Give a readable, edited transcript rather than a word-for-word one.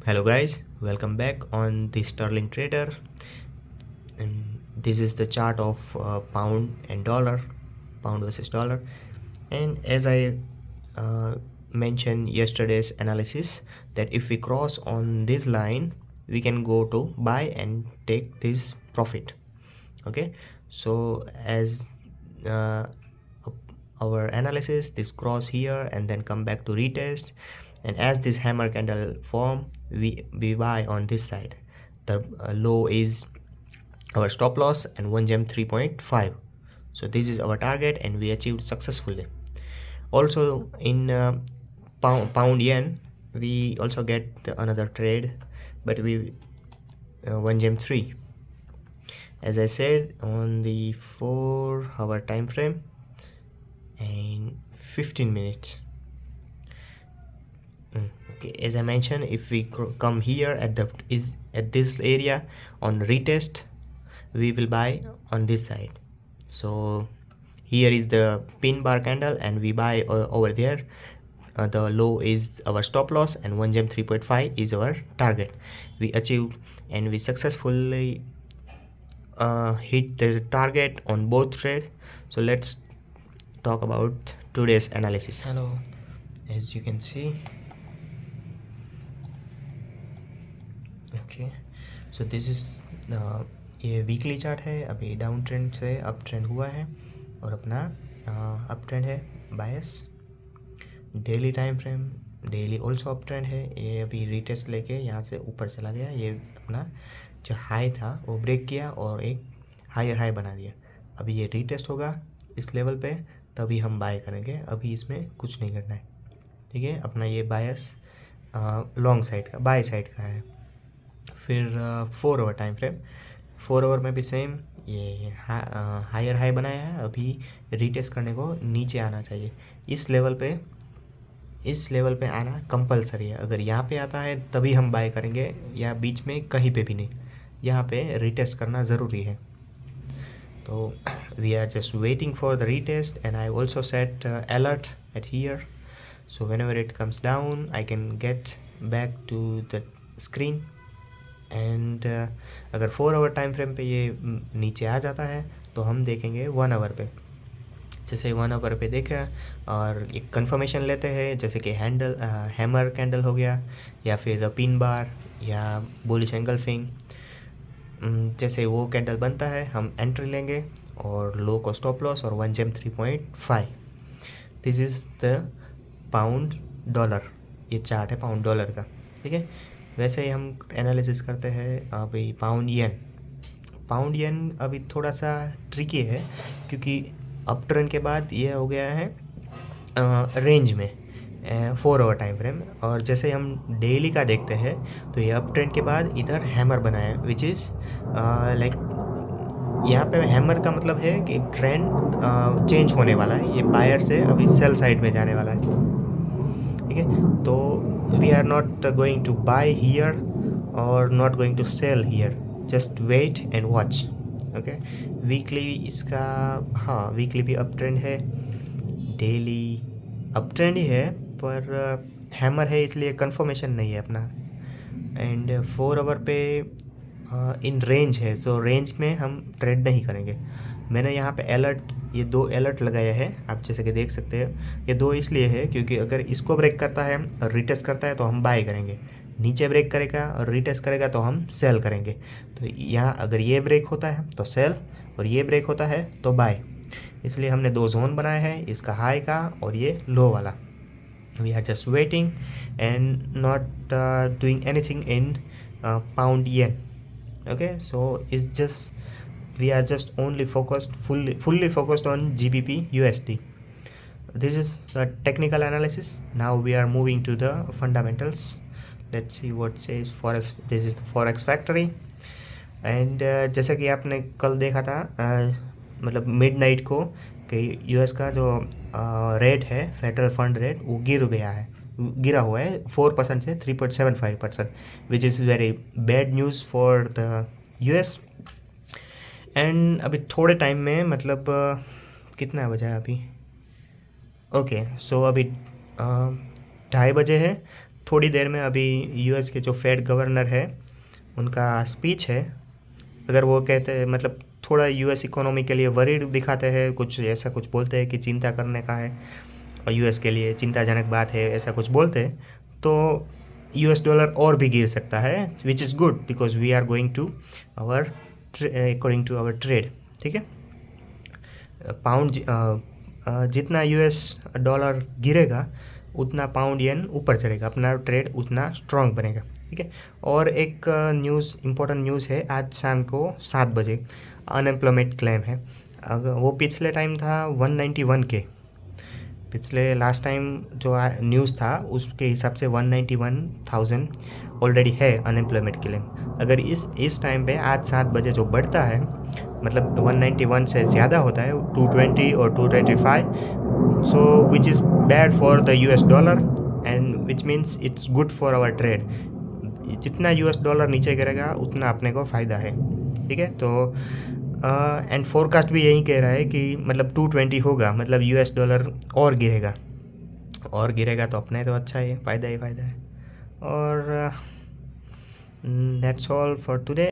Hello guys, welcome back on the Sterling Trader, and this is the chart of pound and dollar, pound versus dollar. And as I mentioned yesterday's analysis, that if we cross on this line we can go to buy and take this profit. Okay, so as uh, our analysis, this cross here and then come back to retest, and as this hammer candle form, we buy on this side. The low is our stop loss and 1 gem 3.5. so this is our target and we achieved successfully. Also in pound yen we also get another trade, but we 1 gem 3, as I said, on the 4-hour time frame and 15 minutes. Okay, as I mentioned, if we come here at this area on retest, we will buy on this side. So here is the pin bar candle and we buy over there. The low is our stop loss and 1 gem 3.5 is our target. We achieved and we successfully hit the target on both trade. So let's talk about today's analysis. Hello, as you can see, okay, so this is ये weekly chart है. अभी down trend से up trend हुआ है और अपना up trend है bias. Daily time frame, daily also up trend है. ये अभी रीटेस्ट लेके यहाँ से ऊपर चला गया. ये अपना जो हाई था वो ब्रेक किया और एक हायर हाई बना दिया. अभी ये रीटेस्ट होगा इस लेवल पे, तभी हम बाय करेंगे. अभी इसमें कुछ नहीं करना है, ठीक है. अपना ये बायस लॉन्ग साइड का, बाय साइड का है. फिर 4 आवर टाइम फ्रेम, 4 आवर में भी सेम ये हायर हाई बनाया है. अभी रीटेस्ट करने को नीचे आना चाहिए. इस लेवल पे आना कंपलसरी है. अगर यहाँ पे आता है तभी हम बाय करेंगे, या बीच में कहीं पे भी नहीं. यहाँ पे रीटेस्ट करना ज़रूरी है. तो we are just waiting for the retest and I also set alert at here. So whenever it comes down I can get back to the screen. And अगर 4 आवर टाइम फ्रेम पे ये नीचे आ जाता है तो हम देखेंगे 1 आवर पे. जैसे 1 आवर पे देखा और एक कंफर्मेशन लेते हैं, जैसे कि हैमर कैंडल हो गया, या फिर पिन बार, या बुलिश एंगल्फिंग. जैसे वो कैंडल बनता है हम एंट्री लेंगे और लो को स्टॉप लॉस और 1 gem 3.5. This is the pound dollar. ये चार्ट है पाउंड डॉलर का, ठीक है. वैसे ही हम एनालिसिस करते हैं अभी पाउंड येन अभी थोड़ा सा ट्रिकी है, क्योंकि अप ट्रेंड के बाद ये हो गया है रेंज में 4 आवर टाइम फ्रेम. और जैसे हम डेली का देखते हैं तो ये अप ट्रेंड के बाद इधर हैमर बना है, विच इज़ लाइक यहाँ पे हैमर का मतलब है कि ट्रेंड चेंज होने वाला है. ये बायर से अभी सेल साइड में जाने वाला है, ठीक है. तो we are not going to buy here or not going to sell here, just wait and watch. okay, weekly इसका, हाँ, वीकली भी अप ट्रेंड है, डेली अप ट्रेंड ही है, पर हैमर है इसलिए कंफर्मेशन नहीं है अपना. एंड 4 आवर पे इन रेंज है, सो रेंज में हम ट्रेड नहीं करेंगे. मैंने यहाँ पे अलर्ट, ये 2 अलर्ट लगाया है, आप जैसे कि देख सकते हैं. ये 2 इसलिए है क्योंकि अगर इसको ब्रेक करता है और रिटेस्ट करता है तो हम बाय करेंगे, नीचे ब्रेक करेगा और रिटेस्ट करेगा तो हम सेल करेंगे. तो यहाँ अगर ये ब्रेक होता है तो सेल और ये ब्रेक होता है तो बाय. इसलिए हमने 2 जोन बनाए हैं, इसका हाई का और ये लो वाला. We are just waiting and not doing anything in pound yen. okay, so it's just we are just only fully focused on GBP USD. This is the technical analysis. Now we are moving to the fundamentals. Let's see what says forex. This is the forex factory. and जैसा कि आपने कल देखा था, मतलब midnight को, कि US का जो रेट है, फेडरल फंड रेट, वो गिरा हुआ है 4% से 3.75%, which is very bad news for the US. And अभी थोड़े टाइम में, मतलब कितना बजा है अभी, ओके, सो अभी 2:30 बजे है, थोड़ी देर में अभी यूएस के जो फेड गवर्नर है उनका स्पीच है। अगर वो कहते हैं मतलब थोड़ा यूएस इकोनॉमी के लिए वरीड दिखाते हैं, कुछ ऐसा कुछ बोलते हैं कि चिंता करने का है और यूएस के लिए चिंताजनक बात है, ऐसा कुछ बोलते हैं, तो यूएस डॉलर और भी गिर सकता है, which is good because we are going to our according to our trade. ठीक है, पाउंड जितना यूएस डॉलर गिरेगा उतना पाउंड येन ऊपर चढ़ेगा, अपना ट्रेड उतना स्ट्रांग बनेगा। ठीक है, और एक न्यूज़, इम्पोर्टेंट न्यूज़ है, आज शाम को 7 बजे अनएम्प्लॉयमेंट क्लेम है। अगर वो पिछले टाइम था 191 के, पिछले लास्ट टाइम जो न्यूज़ था उसके हिसाब से 191,000 ऑलरेडी है अनएम्प्लॉयमेंट क्लेम। अगर इस टाइम पे आज 7 बजे जो बढ़ता है, मतलब 191 से ज़्यादा होता है, 220 और 225, so which is bad for the US dollar and which means it's good for our trade. जितना यूएस डॉलर नीचे गिरेगा उतना अपने को फ़ायदा है। ठीक है, तो एंड फोरकास्ट भी यही कह रहा है कि मतलब 220 होगा, मतलब यूएस डॉलर और गिरेगा, और गिरेगा तो अपने तो अच्छा ही फ़ायदा है। और दैट्स ऑल फॉर टुडे।